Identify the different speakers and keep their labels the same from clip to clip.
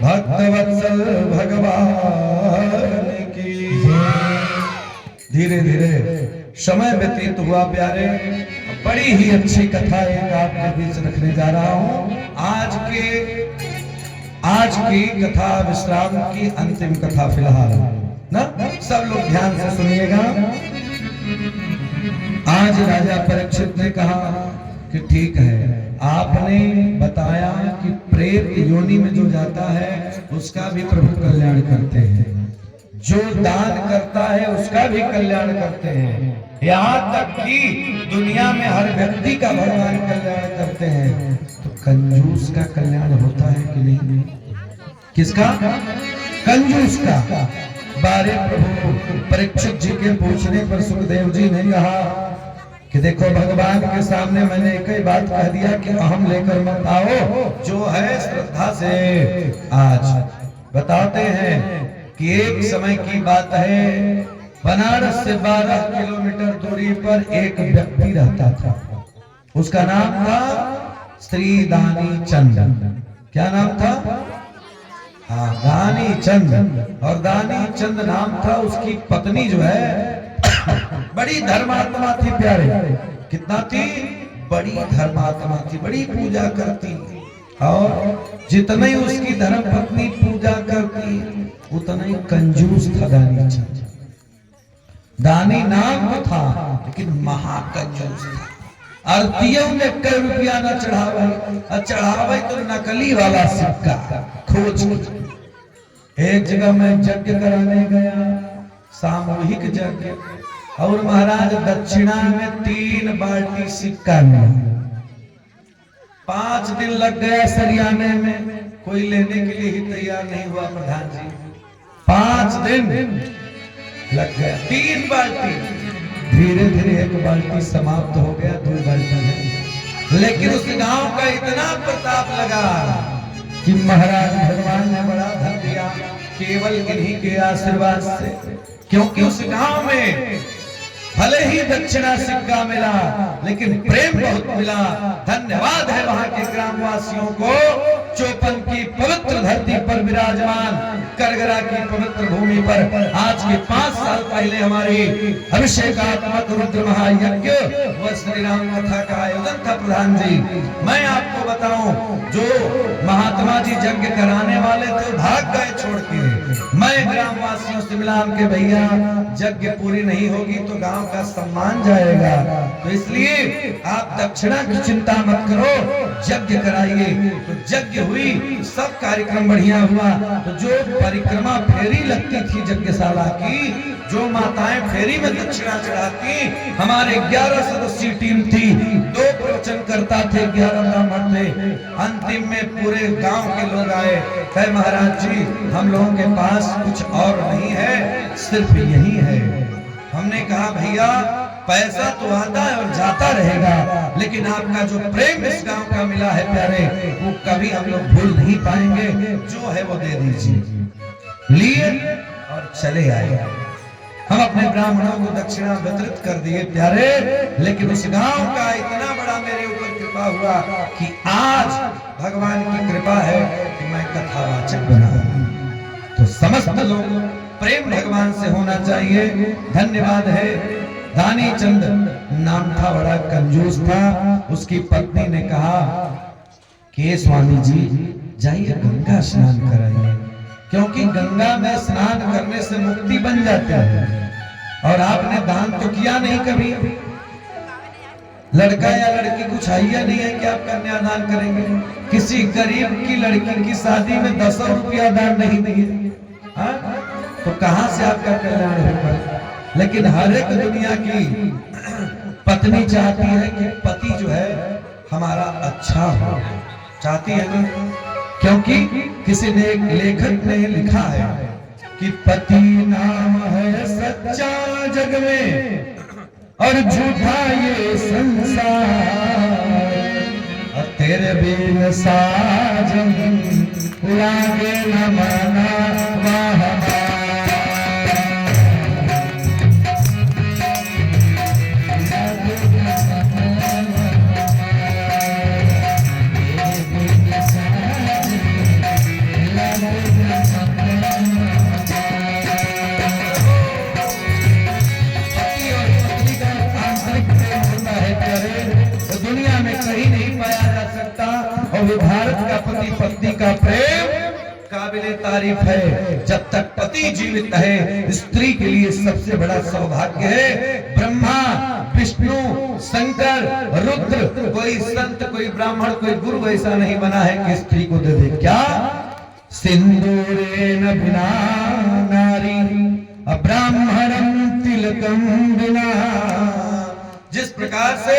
Speaker 1: भक्तवत्सल भगवान की। धीरे धीरे समय व्यतीत हुआ प्यारे, बड़ी ही अच्छी कथा एक आपके बीच रखने जा रहा हूं। आज की कथा विश्राम की अंतिम कथा फिलहाल ना, सब लोग ध्यान से सुनिएगा। आज राजा परीक्षित ने कहा कि ठीक है, आपने बताया कि प्रेत योनि में जो जाता है उसका भी प्रभु कल्याण करते हैं, जो दान करता है उसका भी कल्याण करते हैं, यहाँ तक कि दुनिया में हर व्यक्ति का भगवान कल्याण करते हैं। तो कंजूस का कल्याण होता है कि नहीं? किसका? कंजूस का। बारे प्रभु परीक्षित जी के पूछने पर सुखदेव जी ने कहा कि देखो, भगवान के सामने मैंने एक ही बात कह दिया कि अहम लेकर मत आओ, जो है श्रद्धा से। आज बताते हैं कि एक समय की बात है, बनारस से 12 किलोमीटर दूरी पर एक व्यक्ति रहता था। उसका नाम था श्री दानी चंद। क्या नाम था? हाँ, दानी चंद। और दानी चंद नाम था। उसकी पत्नी जो है बड़ी धर्मात्मा थी प्यारे। कितना थी? बड़ी धर्मात्मा थी, बड़ी पूजा करती। और जितनी उसकी धर्म पत्नी पूजा करती उतना ही कंजूस था दानी चंद। दानी नाम तो था लेकिन महाकंजूस था। आरतियों में कई रुपया न चढ़ावे तो नकली वाला सिक्का खोज। एक जगह मैं यज्ञ कराने गया, सामूहिक यज्ञ, और महाराज दक्षिणा में 3 बाल्टी सिक्का मिला। 5 दिन लग गया सरियाने में, कोई लेने के लिए ही तैयार नहीं हुआ प्रधान जी। 5 दिन लग गया, 3 बाल्टी। धीरे धीरे 1 बाल्टी समाप्त हो गया, 2 बाल्टी है। लेकिन उस गांव का इतना प्रताप लगा कि महाराज भगवान ने बड़ा धन दिया केवल इन्हीं के आशीर्वाद से। क्योंकि उस गांव में भले ही दक्षिणा सिक्का मिला लेकिन प्रेम बहुत मिला। धन्यवाद है वहां के ग्रामवासियों को। चौपन की पवित्र धरती पर विराजमान, करगरा की पवित्र भूमि पर आज के 5 साल पहले हमारी अभिषेकात्मक रुद्र महायज्ञ व श्री राम कथा का आयोजन था। प्रधान जी, मैं आपको बताऊं, जो महात्मा जी यज्ञ कराने वाले थे भाग गए छोड़ के। मैं ग्रामवासियों से मिला के भैया यज्ञ पूरी नहीं होगी तो गांव का सम्मान जाएगा, तो इसलिए आप दक्षिणा की चिंता मत करो, यज्ञ कराइए। तो यज्ञ हुई, सब कार्यक्रम बढ़िया हुआ। तो जो परिक्रमा फेरी लगती थी यज्ञशाला की, जो माताएं फेरी में दक्षिणा चढ़ाती, हमारे 11 सदस्यीय टीम थी। 2 प्रवचन करता थे, 11 ब्राह्मण थे। अंतिम में पूरे गांव के लोग आए, कहे महाराज जी हम लोगों के पास कुछ और नहीं है, सिर्फ यही है। हमने कहा भैया पैसा तो आता है और जाता रहेगा, लेकिन आपका जो प्रेम इस गांव का मिला है प्यारे, वो कभी हम लोग भूल नहीं पाएंगे। जो है वो दे दीजिए। लिए और चले आए। हम अपने ब्राह्मणों को दक्षिणा वितरित कर दिए प्यारे। लेकिन उस गांव का इतना बड़ा मेरे ऊपर कृपा हुआ कि आज भगवान की कृपा है कि मैं कथावाचक बना हूं। तो समस्त लोग प्रेम भगवान से होना चाहिए। धन्यवाद है। दानी चंद नाम था, बड़ा कंजूस था। उसकी पत्नी ने कहा कि स्वामी जी जाइए गंगा स्नान कराइए, क्योंकि गंगा में स्नान करने से मुक्ति बन जाता है। और आपने दान तो किया नहीं कभी, लड़का या लड़की कुछ आइया नहीं है कि आप कन्यादान करेंगे। किसी गरीब की लड़की की शादी में 10 रुपया दान नहीं दिए, तो कहां से आपका कल्याण होगा। लेकिन हर एक दुनिया की पत्नी चाहती है कि पति जो है हमारा अच्छा हो, चाहती है ना। क्योंकि किसी ने, लेखक ने लिखा है कि पति नाम है सच्चा जग में और झूठा ये संसार, और तेरे बिन साजन लागे न माना वाह। भारत का पति पत्नी का प्रेम काबिले तारीफ है। जब तक पति जीवित है, स्त्री के लिए सबसे बड़ा सौभाग्य है। ब्रह्मा, विष्णु, शंकर, रुद्र, कोई संत, कोई ब्राह्मण, कोई गुरु ऐसा नहीं बना है कि स्त्री को दे दे। क्या सिंदूरेण बिना नारी अब्राह्मणं तिलकं बिना। जिस प्रकार से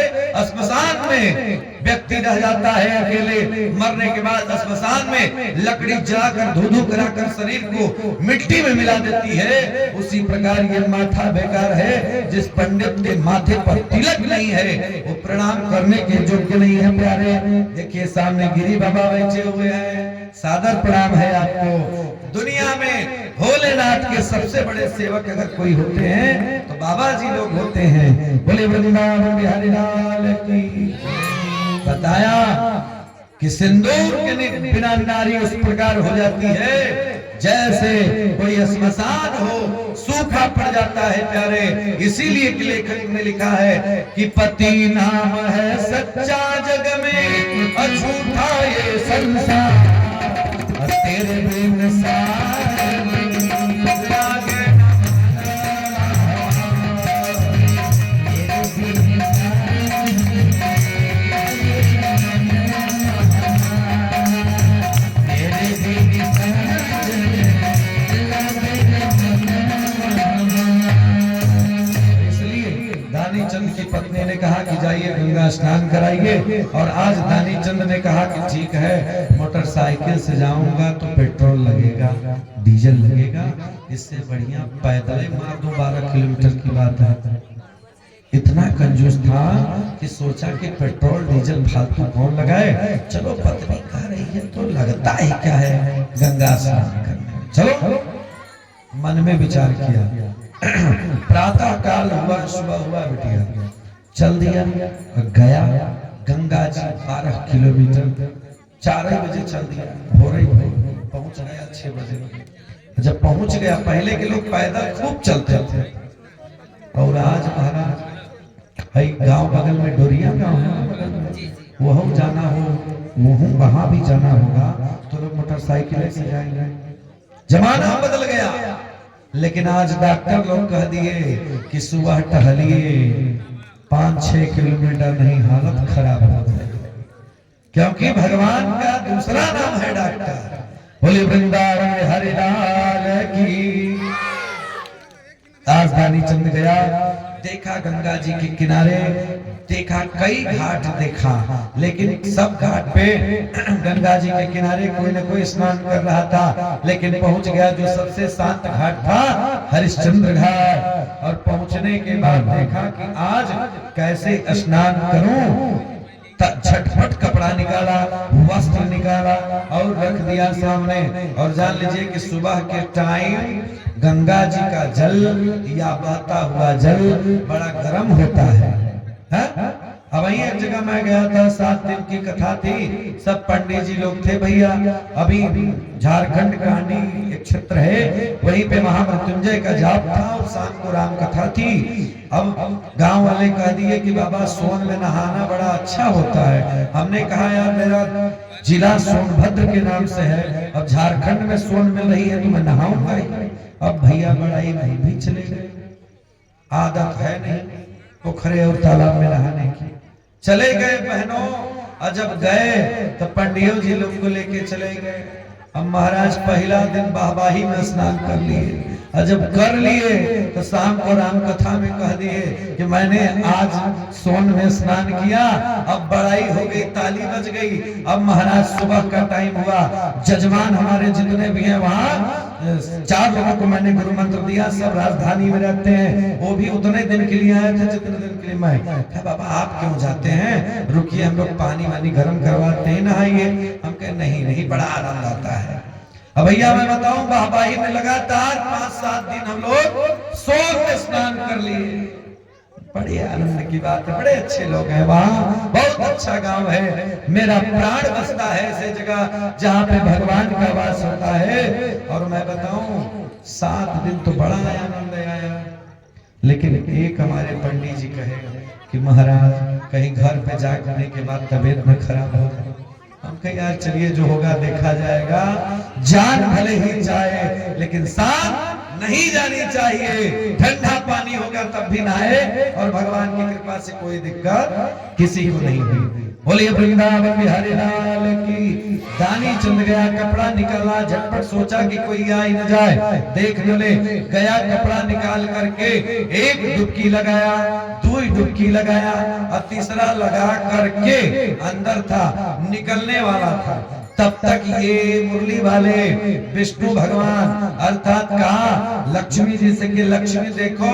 Speaker 1: श्मशान में व्यक्ति रह जाता है अकेले, मरने के बाद श्मशान में लकड़ी जलाकर धू-धू कराकर शरीर को मिट्टी में मिला देती है, उसी प्रकार ये माथा बेकार है। जिस पंडित के माथे पर तिलक नहीं है वो प्रणाम करने के योग्य नहीं है प्यारे। देखिए सामने गिरी बाबा बैठे हुए हैं, सादर प्रणाम है आपको। दुनिया में भोलेनाथ के सबसे बड़े सेवक अगर कोई होते हैं तो बाबा जी लोग होते हैं। बोले वृंदावन बिहारी लाल की। बताया कि सिंदूर के बिना नारी उस प्रकार हो जाती है जैसे कोई श्मशान हो, सूखा पड़ जाता है प्यारे। इसीलिए लेखक ने लिखा है कि पति नाम है सच्चा जग में, अझूठा ये संसार, तेरे बिन सार लागे चंद की पत्नी ने कहा कि जाइए गंगा स्नान कराइए। और आज दानी चंद ने कहा कि ठीक है, मोटरसाइकिल से जाऊंगा तो पेट्रोल लगेगा, डीजल लगेगा, इससे बढ़िया पैदल मार दूं 12 किलोमीटर की बात है। इतना कंजूस था कि सोचा कि पेट्रोल डीजल फालतू कौन लगाए, चलो पत्नी कह रही है तो लगता ही क्या है गंगा स्नान करना, चलो। मन में विचार किया। प्रातः काल हुआ, सुबह हुआ, बिटिया चल दिया, गया गंगा जी 12 किलोमीटर, 4 बजे चल दिया, भोरे पहुंच गया 6 बजे। जब पहुंच गया, पहले के लोग पैदल खूब चलते थे, और आज महाराज गांव बगल में डोरिया गांव है, वह जाना हो वहां भी जाना होगा तो लोग मोटरसाइकिल से जाएंगे। जमाना बदल गया। लेकिन आज डॉक्टर लोग कह दिए कि सुबह टहलिए 5-6 किलोमीटर नहीं, हालत खराब हो जाएगी, क्योंकि भगवान का दूसरा नाम है डॉक्टर। बोले वृंदावन हरि लाल की। आज दानी चंद गया, देखा गंगा जी के किनारे, देखा कई घाट देखा, लेकिन सब घाट पे गंगा जी के किनारे कोई न कोई स्नान कर रहा था। लेकिन पहुंच गया जो सबसे शांत घाट था, हरिश्चंद्र घाट। और पहुंचने के बाद देखा कि आज कैसे स्नान करूं, झटपट कपड़ा निकाला, वस्त्र निकाला और रख दिया सामने। और जान लीजिए कि सुबह के टाइम गंगा जी का जल या बहता हुआ जल बड़ा गर्म होता है। अब वही एक जगह मैं गया था, 7 दिन की कथा थी, सब पंडित जी लोग थे भैया। अभी झारखंड कहानी एक क्षेत्र है, वहीं पे महामृत्युंजय का जाप था और शाम को राम कथा थी। अब गांव वाले कह दिए कि बाबा सोन में नहाना बड़ा अच्छा होता है। हमने कहा यार मेरा जिला सोनभद्र के नाम से है, अब झारखंड में सोन मिल रही है तो मैं नहाऊंगा। अब भैया बड़ाई नहीं भी चले गए, आदत है नहीं पोखरे और तालाब में नहाने की, चले गए बहनों। और जब गए तो पंडियों जी लोग को लेके चले गए। अब महाराज पहला दिन बाहबाही में स्नान कर लिए, और जब कर लिए तो शाम को राम कथा में कह दिए कि मैंने आज सोन में स्नान किया। अब बड़ाई हो गई, ताली बज गई। अब महाराज सुबह का टाइम हुआ, जजमान हमारे जितने भी हैं वहाँ 4 लोगों को मैंने गुरु मंत्र दिया, सब राजधानी में रहते हैं, वो भी उतने दिन के लिए आए थे जितने दिन के लिए मैं। क्या बाबा आप क्यों जाते हैं, रुकिए हम लोग पानी वानी गर्म करवाते हैं, नहाइए। हम कहे नहीं नहीं, बड़ा आनंद आता है। अब भैया मैं बताऊं, बाहबाही में लगातार 5-7 दिन हम लोग सोन में स्नान कर लिए। बड़े आनंद की बात है, बड़े अच्छे लोग हैं वहाँ, बहुत अच्छा गांव है। मेरा प्राण बसता है ऐसे जगह जहाँ पे भगवान का वास होता है। और मैं बताऊं 7 दिन तो बड़ा आनंद आया। लेकिन एक हमारे पंडित जी कहे कि महाराज कहीं घर पे जाने के बाद तबीयत में खराब हो गई। हम कहे यार चलिए जो होगा देखा जाएगा, जान भले ही जाए लेकिन साथ नहीं जानी चाहिए। ठंडा पानी होगा तब भी नहाए, और भगवान की कृपा से कोई दिक्कत किसी को नहीं हुई। बोलिए वृंदावन बिहारी लाल की। दानी चंद गया, कपड़ा निकाला, झटपट सोचा कि कोई आ ही न जाए, देख ले गया, कपड़ा निकाल करके 1 डुबकी लगाया, 2 डुबकी लगाया और तीसरा लगा करके अंदर था, निकलने वाला था। तब तक ये मुरली वाले विष्णु भगवान अर्थात कहा लक्ष्मी जी से कि लक्ष्मी देखो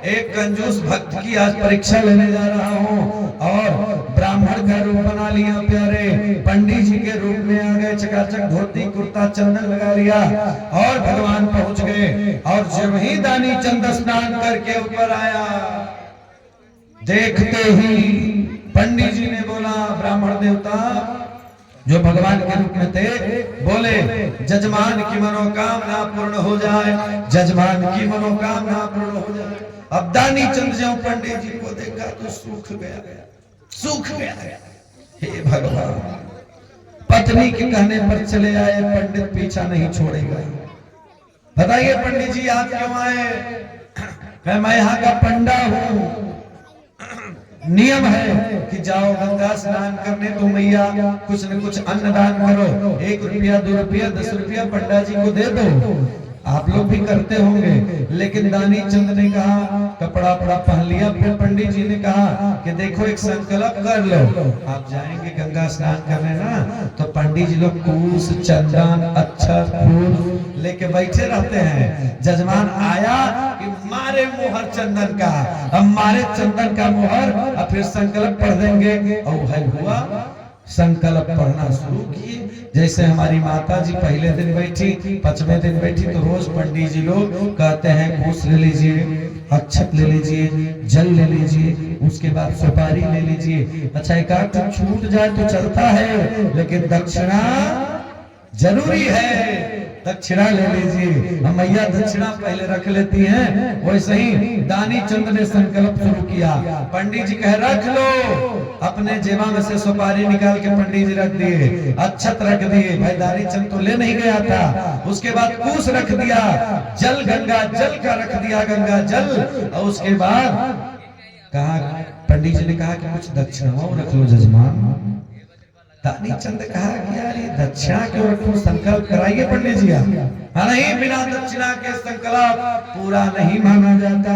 Speaker 1: एक कंजूस भक्त की आज परीक्षा लेने जा रहा हूँ, और ब्राह्मण का रूप बना लिया प्यारे, पंडित जी के रूप में आ गए, चकाचक धोती कुर्ता चंदन लगा लिया और भगवान पहुंच गए। और जब ही दानी चंद स्नान करके ऊपर आया, देखते ही पंडित जी ने बोला, ब्राह्मण देवता जो भगवान के रूप में थे बोले, जजमान की मनोकामना पूर्ण हो जाए, जजमान की मनोकामना पूर्ण हो जाए। अब दानी चंद जब पंडित जी को देखा तो सूख गया, सूख गया। हे भगवान, पत्नी के कहने पर चले आए, पंडित पीछा नहीं छोड़ेगा। बताइए पंडित जी आप क्यों आए? मैं यहाँ का पंडा हूँ, नियम है कि जाओ गंगा स्नान करने, तो मैया कुछ न कुछ अन्नदान करो, 1 रुपया 2 रुपया 10 रुपया पंडा जी को दे दो। आप लोग भी करते होंगे, लेकिन दानी चंद ने कहा, कपड़ा पड़ा पहन लिया। फिर पंडित जी ने कहा कि देखो एक संकल्प कर लो, आप जाएंगे गंगा स्नान करने ना, तो पंडित जी लोग कुश चंदन अक्षत फूल लेके बैठे रहते हैं। जजमान आया कि मारे मोहर चंदन का, अब मारे चंदन का मोहर, अब फिर संकल्प पढ़ देंगे। और भाई हुआ, संकल्प पढ़ना शुरू किए। जैसे हमारी माता जी पहले दिन बैठी, 5वें दिन बैठी, तो रोज पंडित जी लोग कहते हैं घूस ले लीजिए, अक्षत ले लीजिए, जल ले लीजिए, उसके बाद सुपारी ले लीजिए। अच्छा एक आध छूट जाए तो चलता है, लेकिन दक्षिणा जरूरी है, दक्षिणा ले लीजिए। हम मैया दक्षिणा पहले रख लेती हैं। वैसे ही दानी चंद ने संकल्प शुरू किया। पंडित जी कहे रख लो, अपने जेबा में से सुपारी निकाल के पंडित जी रख दिए, अक्षत रख दिए। भाई दानी चंद तो ले नहीं गया था। उसके बाद कुश रख दिया, जल गंगा जल का रख दिया, गंगा जल। और उसके बाद कहा, पंडित जी ने कहा कि कुछ दक्षिणाओं रख लो जजमान। दानी चंद कहा कि यार ये दक्षिणा क्यों रखूं, संकल्प कराइए पंडित जी। नहीं, बिना दक्षिणा के संकल्प पूरा नहीं माना जाता।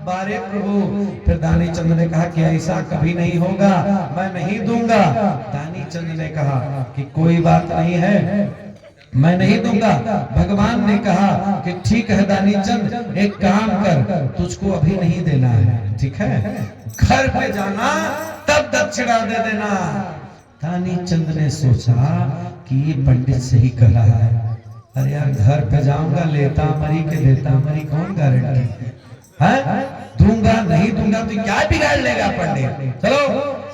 Speaker 1: बारे प्रभु, फिर दानी चंद ने कहा कि ऐसा कभी नहीं होगा, मैं नहीं दूंगा। दानी चंद ने कहा कि कोई बात नहीं है, मैं नहीं दूंगा। भगवान ने कहा कि ठीक है दानी चंद, एक काम कर, तुझको अभी नहीं देना है, ठीक है, घर पे जाना तब दक्षिणा दे देना। दानी चंद ने सोचा कि ये पंडित सही कर रहा है। अरे यार घर पे जाऊंगा, लेता मरी के देता मरी कौन गारंटी है? दूंगा नहीं दूंगा तो क्या बिगाड़ लेगा पंडित। चलो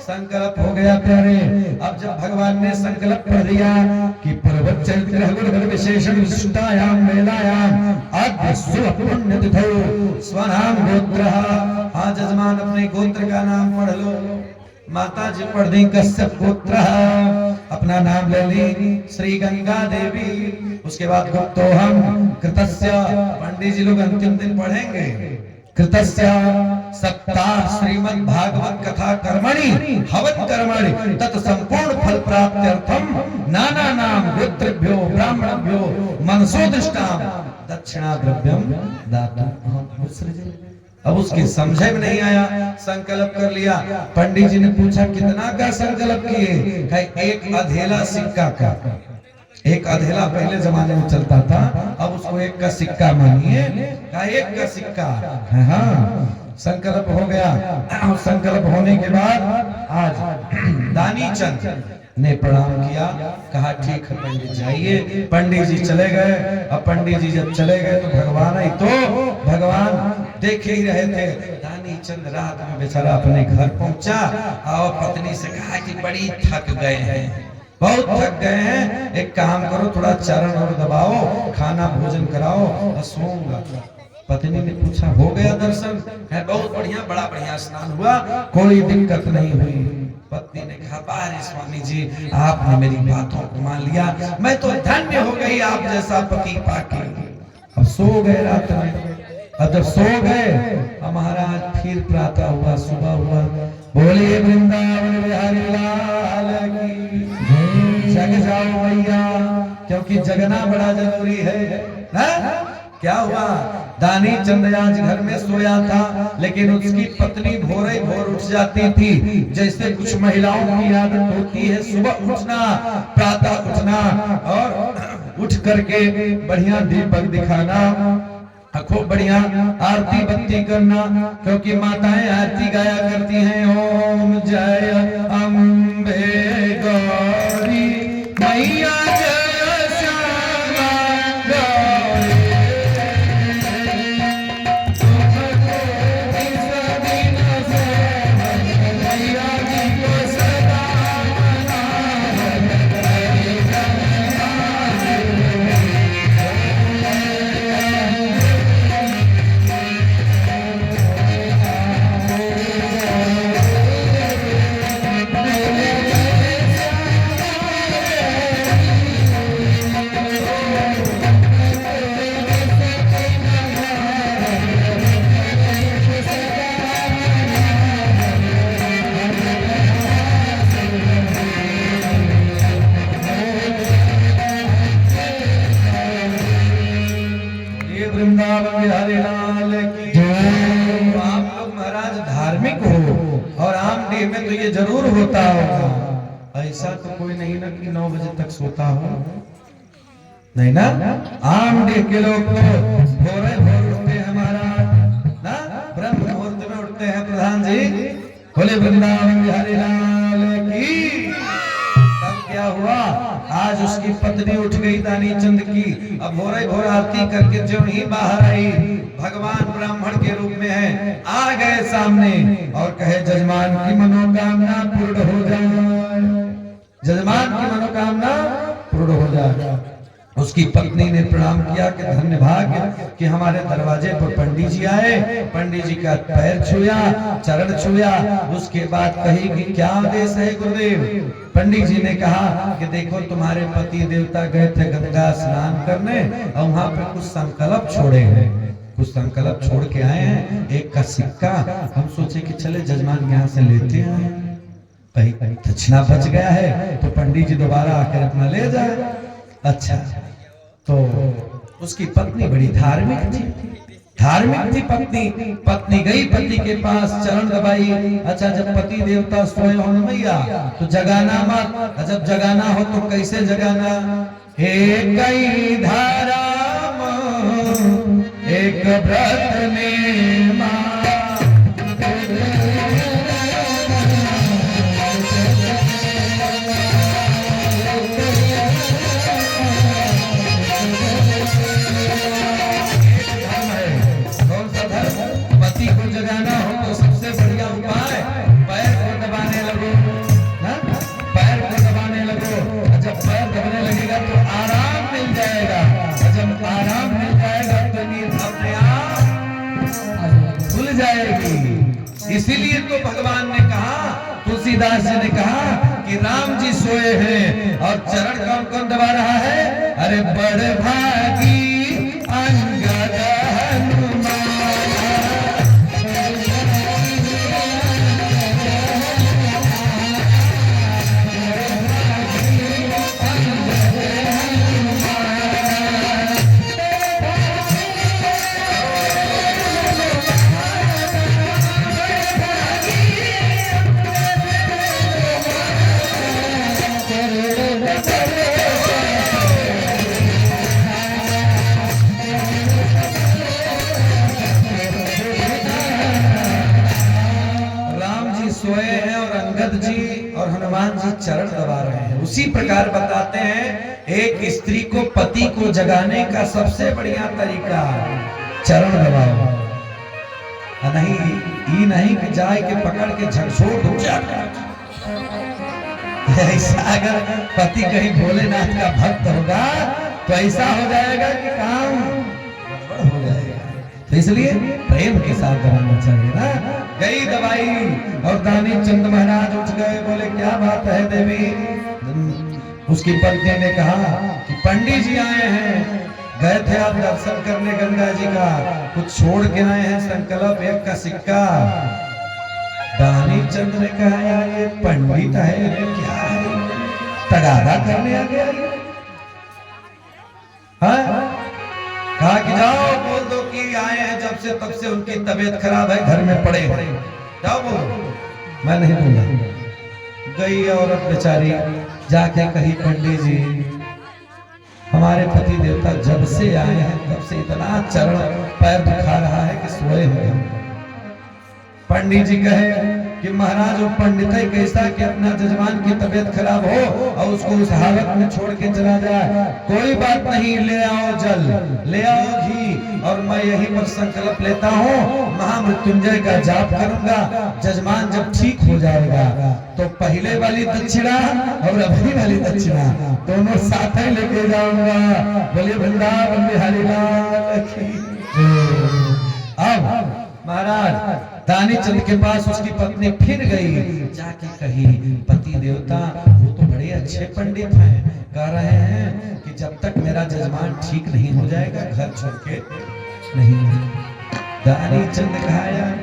Speaker 1: संकल्प हो गया प्यारे। अब जब भगवान ने संकल्प कर दिया कि पर्वत चरित्र विशेषण विशिष्टायाम मेलायाम आद्य सुपुण्य तिथौ स्वनाम गोत्र। हाँ जजमान अपने गोत्र का नाम पढ़ लो। माता जी पढ़ दी कश्यप गोत्र, अपना नाम ले ली श्री गंगा देवी। उसके बाद गुप्तोहम कृतस्य, पंडित जी लोग अंतिम दिन पढ़ेंगे, कृतस्य सप्ताह श्रीमद् भागवत कथा कर्मणि हवन कर्मणि तत् संपूर्ण फल प्राप्त्यर्थम नाना नाम गोत्रभ्यो ब्राह्मणभ्यो मनसोदिष्टाम दक्षिणा द्रव्यम दातुम। अब उसकी समझे में नहीं आया, संकल्प कर लिया। पंडित जी ने पूछा कितना का संकल्प किए? एक अधेला सिक्का का। एक अधेला पहले जमाने में चलता था, अब उसको 1 का सिक्का मानिए, का 1 का सिक्का। हाँ संकल्प हो गया। संकल्प होने के बाद आज दानी चंद ने प्रणाम किया, कहा ठीक है पंडित जाइए। पंडित जी चले गए। अब पंडित जी जब चले गए तो भगवान आई, तो भगवान देख ही रहे थे। दानी चंद रात में बेचारा अपने घर पहुंचा और पत्नी से कहा कि बड़ी थक गए हैं, बहुत थक गए हैं, एक काम करो थोड़ा चरण और दबाओ, खाना भोजन कराओ और सोऊंगा। पत्नी ने पूछा हो गया दर्शन? है बहुत बढ़िया, बड़ा बढ़िया स्नान हुआ, कोई दिक्कत नहीं हुई। पत्नी ने कहा बारे स्वामी जी आपने मेरी बातों को मान लिया, मैं तो धन्य हो गई आप जैसा पति पाके। अब सो गए रात में। अब जब सो गए महाराज फिर प्रातः हुआ, सुबह हुआ, बोले वृंदावन बिहारी लाल की जग जाओ मैया, क्योंकि जगना बड़ा जरूरी है। क्या हुआ? दानी चंद आज घर में सोया था, लेकिन उसकी पत्नी भोरे भोर उठ जाती थी। जैसे कुछ महिलाओं की आदत होती है सुबह उठना, प्रातः उठना और उठ करके बढ़िया दीपक दिखाना, खूब बढ़िया आरती बत्ती करना, क्योंकि माताएं आरती गाया करती हैं, ओम जय अम्बे गौरी मैया जय श्यामा गौरी। मैया जी को सदा वृंदावन बिहारी लाल की जय। तो आप लोग महाराज धार्मिक हो और आमडीह में तो ये जरूर होता होगा। ऐसा तो कोई नहीं ना कि 9 बजे तक सोता हो, नहीं ना। आमडीह के लोग तो भोरे भोर उठते हैं महाराज ना, ब्रह्म मुहूर्त में उठते हैं प्रधान जी। बोले वृंदावन बिहारी लाल की। तब क्या हुआ? आज उसकी पत्नी उठ गई दानी चंद की। अब भोरे भोर आरती करके जो ही बाहर आई, भगवान ब्राह्मण के रूप में है, आ गए सामने और कहे जजमान की मनोकामना पूर्ण हो जाए, जजमान की मनोकामना पूर्ण हो जाए। उसकी पत्नी ने प्रणाम किया कि धन्य भाग्य कि हमारे दरवाजे पर पंडित जी आए, पंडित जी का पैर छुया, चरण छुया। उसके बाद कही कि क्या आदेश है गुरुदेव? पंडित जी ने कहा कि देखो तुम्हारे पति देवता गए थे गंगा स्नान करने और वहां पर कुछ संकल्प छोड़े हैं, कुछ संकल्प छोड़ के आए हैं। एक का सिक्का हम सोचे कि चले जजमान यहाँ से लेते हैं, कहीं दक्षिणा बच गया है तो पंडित जी दोबारा आकर अपना ले जाए। अच्छा, तो उसकी पत्नी बड़ी धार्मिक थी, धार्मिक थी पत्नी। पत्नी गई पति के पास, चरण दबाई। अच्छा, जब पति देवता सोए हो मैया तो जगाना मत, जब जगाना हो तो कैसे जगाना? एक कई धारा एक व्रत में मां, जगाना हो तो सबसे बढ़िया उपाय पैर को दबाने लगो ना, पैर को दबाने लगो। जब पैर दबाने लगेगा तो आराम मिल जाएगा, जब आराम मिल जाएगा तो नींद अपने आप खुल जाएगी। इसीलिए तो भगवान ने कहा, तुलसीदास जी ने कहा कि राम जी सोए हैं और चरण कौन कौन दबा रहा है? अरे बड़ भागी अंगद हनुमान। सोए हैं और अंगद जी और हनुमान जी चरण दबा रहे हैं। उसी प्रकार बताते हैं एक स्त्री को पति को जगाने का सबसे बढ़िया तरीका चरण दबाओ। नहीं कि जाए के पकड़ के झकझोर उठ जाता। ऐसा अगर पति कहीं भोलेनाथ का भक्त होगा तो ऐसा हो जाएगा कि काम गड़बड़ हो जाएगा। तो इसलिए प्रेम के साथ दबाना चाहिए ना। गई दवाई और दानी चंद महाराज उठ गए, बोले क्या बात है देवी? उसकी पत्नी ने कहा कि पंडित जी आए हैं, गए थे आप दर्शन करने गंगा जी का, कुछ छोड़ के आए हैं संकल्प एक का सिक्का। दानी चंद ने कहा यार ये पंडित है, क्या है, तगादा करने आ गया। हाँ? कहा कि जाओ तब से उनकी तबीयत खराब है, घर में पड़े। जाओ बोलो। मैं नहीं बोला। गई औरत बेचारी जाके कही, पंडित जी हमारे पति देवता जब से आए हैं तब से इतना चरण पैर दुखा रहा है कि सोए हुए। पंडित जी कहे कि महाराज वो पंडित है कैसा कि अपना जजमान की तबीयत खराब हो और उसको उस हालत में छोड़ के चला जाए। कोई बात नहीं, ले आओ जल, ले आओ घी, और मैं यहीं पर संकल्प लेता हूँ महामृत्युंजय का जाप करूंगा। जजमान जब ठीक हो जाएगा तो पहले वाली दक्षिणा और अभी वाली दक्षिणा दोनों साथ ही लेके जाऊंगा। बोलिए वृंदावन बिहारी लाल की। अब महाराज दानी चंद के पास उसकी पत्नी फिर गई, जाके कही, पति देवता वो तो बड़े अच्छे पंडित हैं, कह रहे हैं कि जब तक मेरा जजमान ठीक नहीं हो जाएगा घर छोड़ के नहीं। दानी चंद कहा यार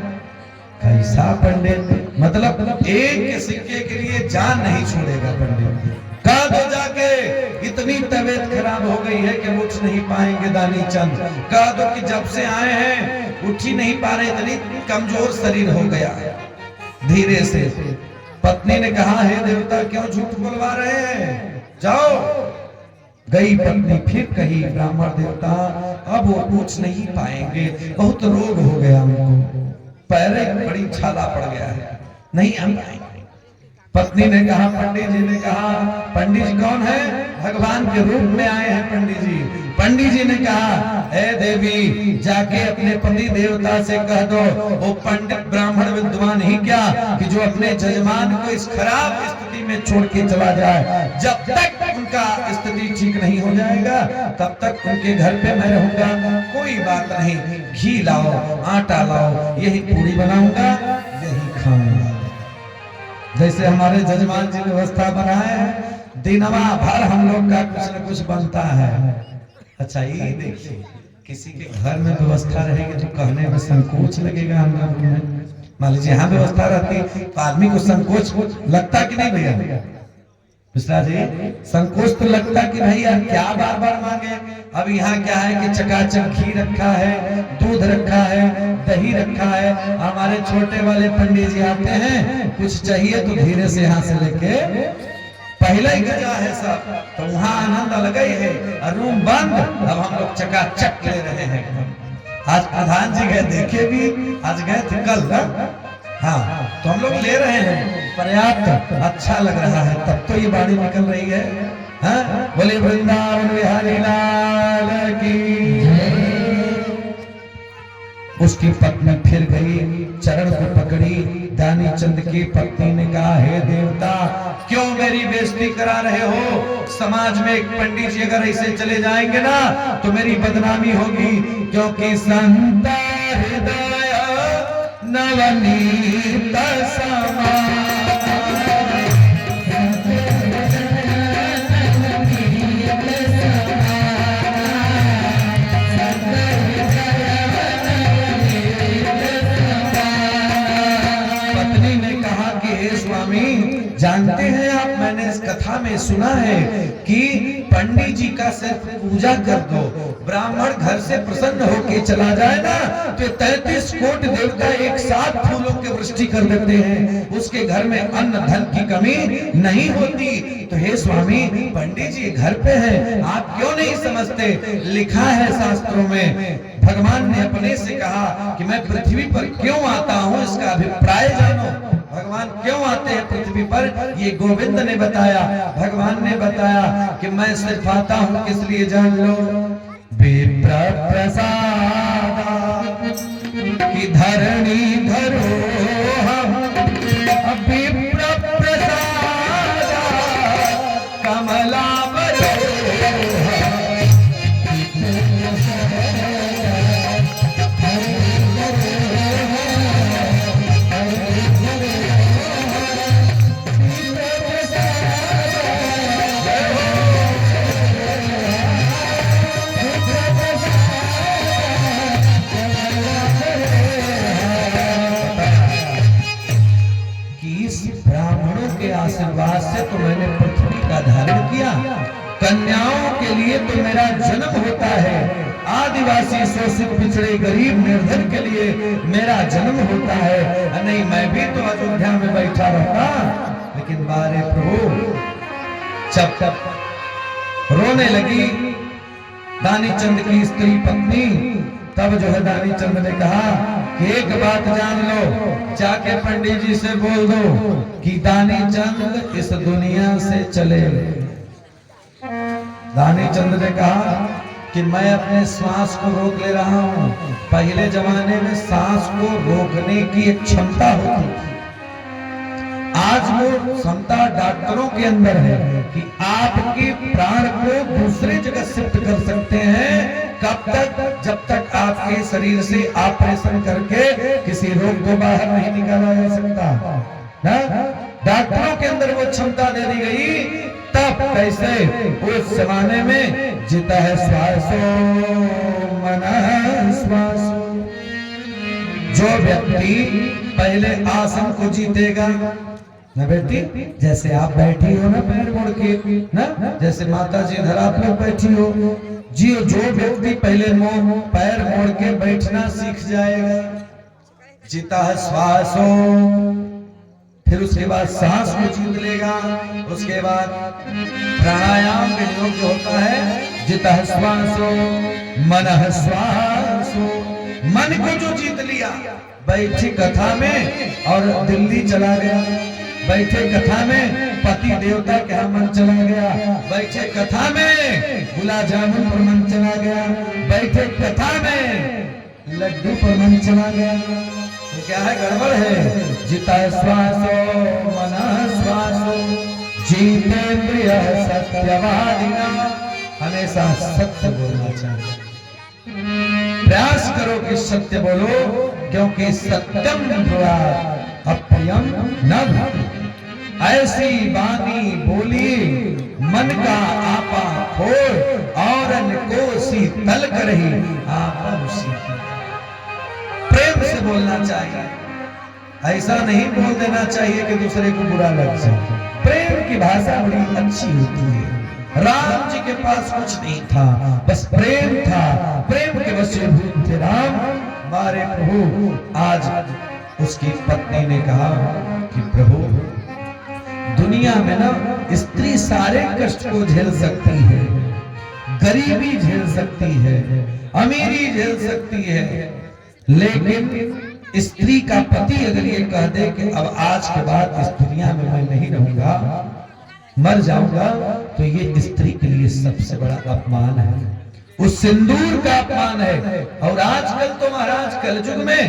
Speaker 1: कैसा पंडित, मतलब एक सिक्के के लिए जान नहीं छोड़ेगा पंडित। कहा दो जाके इतनी तबीयत खराब हो गई है कि उठ नहीं पाएंगे दानी चंद। कहा दो कि जब से आए हैं उठ ही नहीं पा रहे, इतनी कमजोर शरीर हो गया। धीरे से पत्नी ने कहा, हे देवता क्यों झूठ बोलवा रहे हैं, जाओ। गई पत्नी फिर कही, ब्राह्मण देवता अब वो पूछ नहीं पाएंगे, बहुत रोग हो गया उनको, पैरे बड़ी छाला पड़ गया है, नहीं हम पाएंगे। पत्नी ने कहा, पंडित जी ने कहा, पंडित जी कौन है, भगवान के रूप में आए हैं पंडित जी। पंडित जी ने कहा, हे देवी जाके अपने पति देवता से कह दो वो पंडित ब्राह्मण विद्वान ही क्या कि जो अपने जजमान को इस खराब स्थिति में छोड़ के चला जाए, जब तक उनका स्थिति ठीक नहीं हो जाएगा तब तक उनके घर पे मैं रहूंगा। कोई बात नहीं, घी लाओ, आटा लाओ, यही पूरी बनाऊंगा, यही खाऊंगा। जैसे हमारे जजमान जी व्यवस्था बनाए हैं, दिनवा भर हम लोग का कुछ न कुछ बनता है। अच्छा ये देखिए, किसी के घर में व्यवस्था रहेगी तो कहने में संकोच लगेगा हम लोग में। मान लीजिए यहाँ व्यवस्था रहती तो आदमी को संकोच लगता कि नहीं भैया मिश्रा जी, संकोच तो लगता कि भैया क्या बार बार मांगे। अब यहाँ क्या है कि चकाचक घी रखा है, दूध रखा है, दही रखा है। हमारे छोटे वाले पंडित जी आते हैं, कुछ चाहिए तो धीरे से यहाँ से लेके पहले ही गया है सब, तो वहाँ आनंद अलग ही है। रूम बंद, अब हम लोग चकाचक ले रहे हैं। आज प्रधान जी गए देखे भी, आज गए थे कल ना, हाँ तो हम लोग ले रहे हैं, पर्याप्त अच्छा लग रहा है। तब तो ये बाड़ी निकल रही है। हाँ बोले वृंदावन बिहारी लाल की। उसकी पत्नी फिर गई, चरण को पकड़ी। दानी चंद की पत्नी ने कहा, हे देवता क्यों मेरी बेइज्जती करा रहे हो। समाज में एक पंडित जी अगर ऐसे चले जाएंगे ना तो मेरी बदनामी होगी, क्योंकि संत हृदय नवनीत समान। पत्नी ने कहा कि हे स्वामी, जानते हैं आप, मैंने इस कथा में सुना है कि पंडित जी का सिर्फ पूजा कर दो, ब्राह्मण घर से प्रसन्न होके चला जाए ना तो 33 कोटि देवता एक साथ फूलों की वृष्टि कर देते हैं, उसके घर में अन्न धन की कमी नहीं होती। तो हे स्वामी, पंडित जी घर पे हैं, आप क्यों नहीं समझते। लिखा है शास्त्रों में, भगवान ने अपने से कहा कि मैं पृथ्वी पर क्यों आता हूँ, इसका अभिप्राय जानो। भगवान क्यों आते हैं पृथ्वी पर, ये गोविंद ने बताया। भगवान ने बताया कि मैं सिर्फ आता हूँ किस लिए, जान लो। विप्र प्रसाद की धरणी धरो, विप्र प्रसाद कमला बरो। आशीर्वाद से तो मैंने पृथ्वी का धारण किया, कन्याओं के लिए तो मेरा जन्म होता है। आदिवासी शोषित पिछड़े गरीब निर्धन के लिए मेरा जन्म होता है, नहीं मैं भी तो अयोध्या में बैठा रहता। लेकिन बारे प्रभु जब रोने लगी दानी चंद की स्त्री पत्नी, तब जो है दानी चंद ने कहा कि एक बात जान लो, जाके पंडित जी से बोल दो कि दानी चंद इस दुनिया से चले। दानी चंद ने कहा कि मैं अपने श्वास को रोक ले रहा हूं। पहले जमाने में सांस को रोकने की एक क्षमता होती थी, आज वो क्षमता डॉक्टरों के अंदर है कि आपके प्राण को दूसरे जगह शिफ्ट कर सकते हैं। कब तक? जब तक आपके शरीर से ऑपरेशन करके किसी रोग को बाहर नहीं निकाला जा सकता ना। डॉक्टरों के अंदर वो क्षमता दे दी गई। तब कैसे? उस जमाने में जीता है श्वासो मनः श्वासो। जो व्यक्ति पहले आसन को जीतेगा ना बेटी, जैसे आप बैठी हो ना पैर मोड़ के ना, जैसे माता जी इधर आप लोग बैठी हो जी, जो व्यक्ति पहले पैर मोड़ के बैठना सीख जाएगा, जीता है श्वासो। फिर उसके बाद सांस को जीत लेगा, उसके बाद प्राणायाम के नियोग जो होता है, जीता है श्वासो मनः श्वासो। मन को जो जीत लिया, बैठी कथा में और दिल्ली चला गया, बैठे कथा में पति देवता के यहाँ मन चला गया, बैठे कथा में गुलाब जामुन पर मन चला गया, बैठे कथा में लड्डू पर मन चला गया, तो क्या है? गड़बड़ है। जीता श्वासो मनः श्वासो जीतेंद्रिय सत्यवादिना। हमेशा सत्य बोलना चाहिए, प्रयास करो कि सत्य बोलो, क्योंकि सत्यम ब्रूयात् अप्रियम न भवेत्। ऐसी वाणी बोली मन का आपा खोल, और को शीतल करही आपा शीतल। प्रेम से बोलना चाहिए, ऐसा नहीं बोल देना चाहिए कि दूसरे को बुरा लग जाए। प्रेम की भाषा बड़ी अच्छी होती है। राम जी के पास कुछ नहीं था, बस प्रेम था, प्रेम के वशीभूत थे राम। हमारे प्रभु आज उसकी पत्नी ने कहा कि प्रभु दुनिया में ना स्त्री सारे कष्ट को झेल सकती है, गरीबी झेल सकती है, अमीरी झेल सकती है, लेकिन स्त्री का पति अगर ये कह दे कि अब आज के बाद इस दुनिया में मैं नहीं रहूंगा, मर जाऊंगा, तो ये स्त्री के लिए सबसे बड़ा अपमान है, उस सिंदूर का अपमान है। और आजकल तो महाराज कलयुग में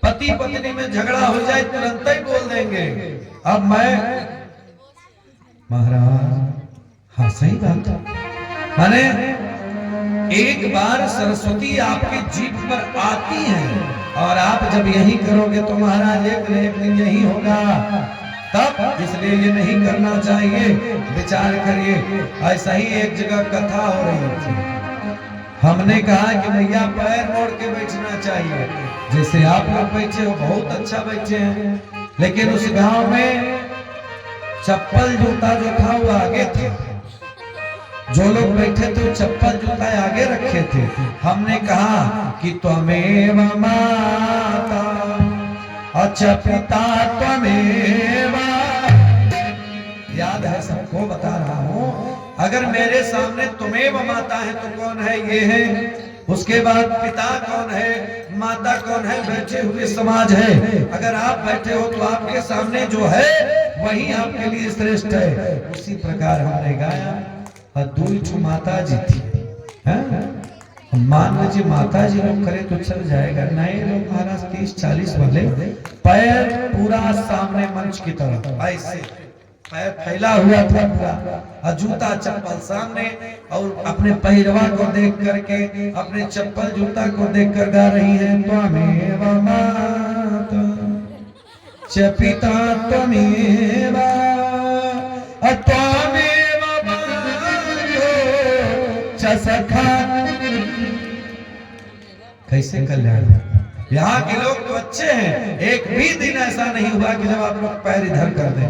Speaker 1: पति पत्नी में झगड़ा हो जाए तुरंत ही बोल देंगे अब मैं महाराज। हाँ सही बात है। माने एक बार सरस्वती आपकी जीभ पर आती है और आप जब यही करोगे तो महाराज एक न एक दिन यही होगा। तब इसलिए ये नहीं करना चाहिए। विचार करिए, ऐसा ही एक जगह कथा हो रही थी। हमने कहा कि भैया पैर मोड़ के बैठना चाहिए, जैसे आप लोग बैठे हो बहुत अच्छा बैठे हैं, लेकिन उस गांव में चप्पल जूता जो था वो आगे था। जो लोग बैठे थे चप्पल जूता आगे रखे थे। हमने कहा कि त्वमेव माता अच्छा पिता त्वमेव। याद है सबको बता रहा हूं। अगर मेरे सामने त्वमेव माता है तो कौन है? ये है। उसके बाद पिता कौन है, माता कौन है? बैठे हुए समाज है। अगर आप बैठे हो तो आपके सामने जो है वही आपके लिए श्रेष्ठ है। उसी प्रकार हमने गाया अद्वैत माता जी थी। मान लीजिए माता जी लोग करे तो चल जाएगा, नए लोग महाराज 30-40 वाले पैर पूरा सामने मंच की तरफ ऐसे पैर फैला हुआ था पूरा, जूता चप्पल सामने, और अपने पहरवा को देख करके अपने चप्पल जूता को देख कर गा रही है त्वमेव माता च पिता त्वमेव त्वमेव बन्धो च सखा। कैसे कल्याण। यहाँ के लोग तो अच्छे हैं, एक भी दिन ऐसा नहीं हुआ कि जब आप लोग पैर इधर कर दें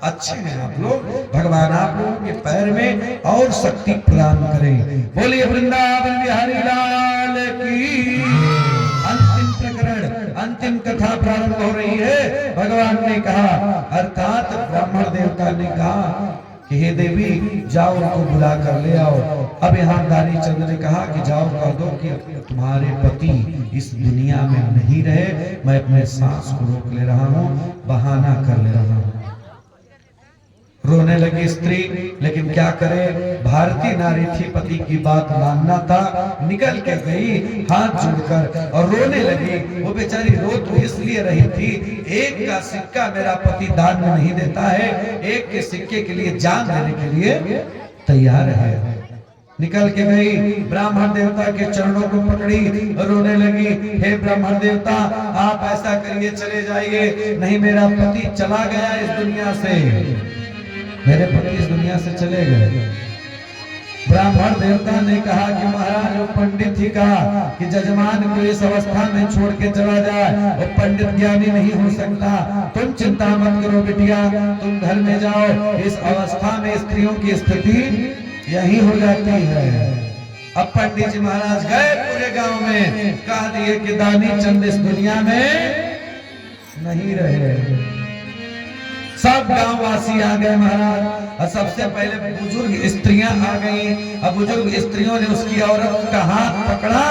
Speaker 1: अच्छे हैं आप लोग, भगवान आप लोगों के पैर में और शक्ति प्रदान करें। बोलिए वृंदावन बिहारी लाल की। अंतिम प्रकरण, अंतिम कथा प्रारंभ हो रही है। भगवान ने कहा, अर्थात ब्राह्मण देवता ने कहा कि हे देवी जाओ उनको बुला कर ले आओ। अब यहाँ दानी चंद ने कहा कि जाओ कह दो कि तुम्हारे पति इस दुनिया में नहीं रहे, मैं अपने सांस को रोक ले रहा हूँ, बहाना कर ले रहा हूँ। रोने लगी स्त्री, लेकिन क्या करे, भारतीय नारी थी, पति की बात मानना था। निकल के गई हाथ जोड़कर और रोने लगी। वो बेचारी रो तो इसलिए रही थी, एक का सिक्का मेरा पति दान में नहीं देता है, एक के सिक्के के लिए जान देने के लिए तैयार है। निकल के गई, ब्राह्मण देवता के चरणों को पकड़ी और रोने लगी, हे ब्राह्मण देवता आप ऐसा करिए, चले जाइए, नहीं मेरा पति चला गया इस दुनिया से, मेरे पति इस दुनिया से चले गए। ब्राह्मण देवता ने कहा कि महाराज, वो पंडित ही कहा कि जजमान को इस अवस्था में छोड़ के चला जाए, वो पंडित ज्ञानी नहीं हो सकता। तुम चिंता मत करो बिटिया, तुम घर में जाओ। इस अवस्था में स्त्रियों की स्थिति यही हो जाती है। अब पंडित जी महाराज गए पूरे गांव में, कह दिए कि दानी चंद इस दुनिया में नहीं रहे। सब गांववासी आ गए महाराज, और सबसे पहले बुजुर्ग स्त्रियां आ गई। अब बुजुर्ग स्त्रियों ने उसकी औरत का हाथ पकड़ा,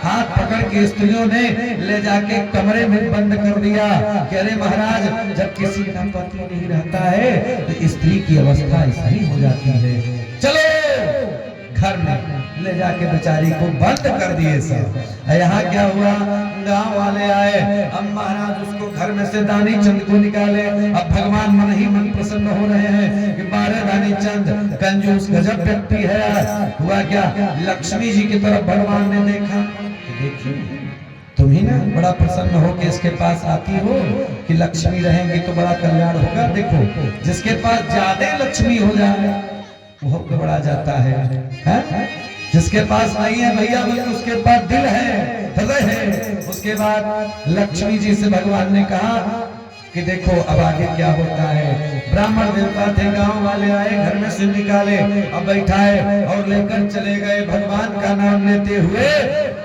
Speaker 1: हाथ पकड़ के स्त्रियों ने ले जाके कमरे में बंद कर दिया कि अरे महाराज, जब किसी का पति नहीं रहता है तो स्त्री की अवस्था ऐसा ही हो जाती है, चलो घर में ले जाके बेचारी को बंद कर दिए सब। यहाँ क्या हुआ, गांव वाले आए, अब महाराज उसको घर में से दानी चंद को निकाले। अब भगवान मन ही मन प्रसन्न हो रहे हैं कि 12 दानी चंद कंजूस गजब व्यक्ति है। हुआ क्या, लक्ष्मी जी की तरफ भगवान ने देखा, देखिए तुम ही ना बड़ा प्रसन्न हो के इसके पास आती हो कि लक्ष्मी रहेंगी तो बड़ा कल्याण होगा। देखो जिसके पास ज्यादा लक्ष्मी हो जाए वो घबरा जाता है? जिसके पास नहीं है भैया, उसके पास दिल है, हृदय है। उसके बाद लक्ष्मी जी से भगवान ने कहा कि देखो अब आगे क्या होता है। ब्राह्मण देवता थे, गांव वाले आए, घर में से निकाले, अब बैठाए और लेकर चले गए भगवान का नाम लेते हुए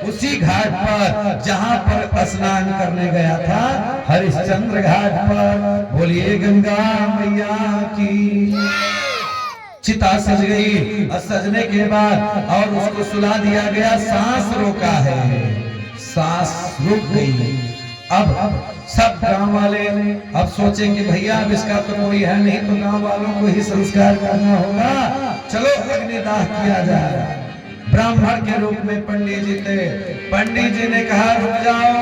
Speaker 1: उसी घाट पर जहां पर स्नान करने गया था, हरिश्चंद्र घाट पर। बोलिए गंगा मैया की। चिता सज गई और सजने के बाद और उसको सुला दिया गया, सांस रोका है, सांस रुक गई। अब सब गांव वाले अब सोचे कि भैया अब इसका तो कोई है नहीं, तो गांव वालों को ही संस्कार करना होगा, चलो अग्निदाह किया जाए। ब्राह्मण के रूप में पंडित जी थे। पंडित जी ने कहा रुक जाओ,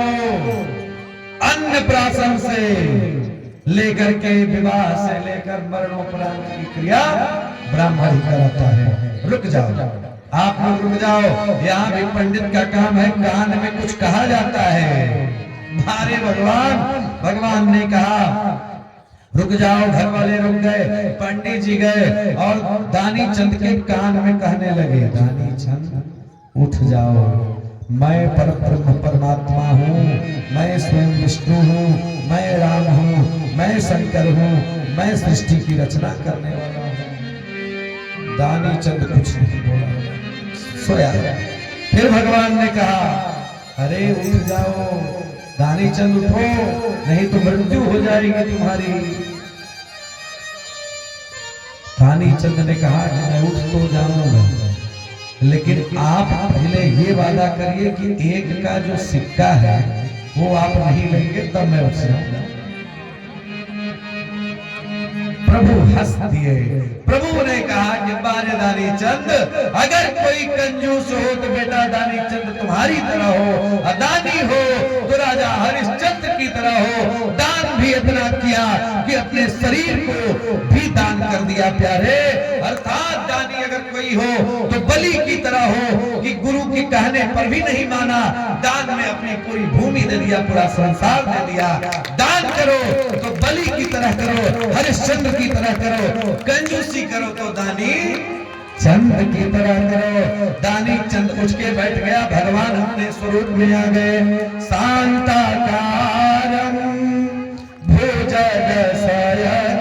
Speaker 1: अन्न प्राशन से लेकर के विवाह से लेकर मरणोपरांत की क्रिया ब्राह्मण ही कराता है। रुक जाओ, आप लोग रुक जाओ, यहाँ भी पंडित का काम है, कान में कुछ कहा जाता है। भारे भगवान ने कहा रुक जाओ। घर वाले रुक गए, पंडित जी गए और दानी चंद के कान में कहने लगे, दानी चंद उठ जाओ, मैं परब्रह्म परमात्मा हूँ, मैं स्वयं विष्णु हूँ, मैं राम हूँ, मैं शंकर हूँ, मैं सृष्टि की रचना करने वाला हूँ। दानी चंद कुछ नहीं बोला, सोया। फिर भगवान ने कहा अरे उठ जाओ दानी चंद, उठो नहीं तो मृत्यु हो जाएगी तुम्हारी। दानी चंद ने कहा कि मैं उठ तो जाऊंगा, लेकिन आप पहले ये वादा करिए कि एक का जो सिक्का है वो आप नहीं लेंगे, तब मैं उठ जाऊंगा। प्रभु हंस दिए। प्रभु ने कहा कि बारे दानी चंद, अगर कोई कंजूस हो तो बेटा दानी चंद तुम्हारी तरह हो, अदानी हो तो राजा हरिश्चंद्र की तरह हो। दान भी इतना किया कि अपने शरीर को भी दान कर दिया प्यारे। अर्थात दानी अगर कोई हो तो बलि की तरह हो कि गुरु के कहने पर भी नहीं माना, दान में अपनी पूरी भूमि दे दिया, पूरा संसार दे दिया। दान करो तो बलि की तरह करो, हरिश्चंद्र की तरह करो, कंजूसी करो तो दानी चंद की तरह करो। दानी चंद उठ के बैठ गया, भगवान अपने स्वरूप में आ गए। शांताकारं भुजगशयनं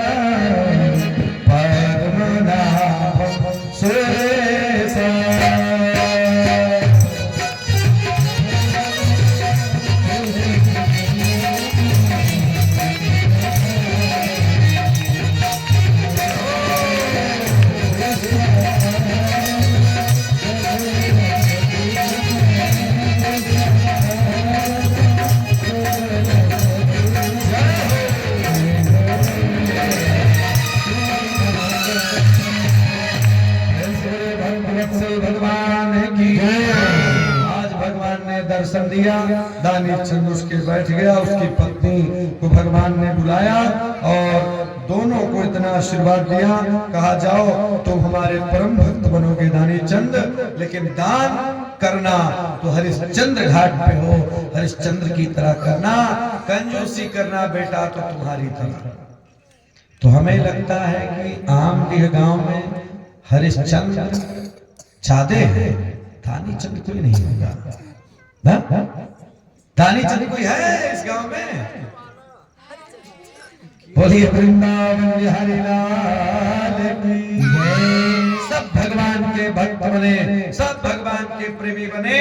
Speaker 1: दिया। दानी चंद उसके बैठ गया, उसकी पत्नी को भगवान ने बुलाया और दोनों को इतना आशीर्वाद दिया, कहा जाओ तुम हमारे परम भक्त बनोगे दानी चंद, लेकिन दान करना तो हरिश्चंद्र घाट पे हो, हरिश्चंद्र की तरह करना, कंजूसी करना बेटा तो तुम्हारी तरह। तो हमें लगता है कि आमडीह गांव में हरिश्चंद्र चाहते हैं, दानी चंद कोई नहीं होगा ना? दानी चंद कोई है इस गांव में? बोलिए वृंदावन बिहारी लाल की जय। सब भगवान के भक्त बने, सब भगवान के प्रेमी बने।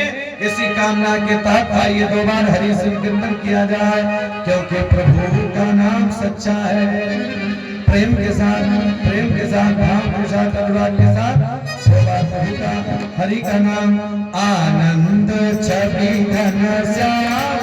Speaker 1: इसी कामना के तहत आइए 2 बार हरि संकीर्तन किया जाए, क्योंकि प्रभु का नाम सच्चा है। प्रेम के साथ भाव के साथ अनुराग के साथ 2 बार प्रभु का हरि का नाम। आनंद छवि घन श्याम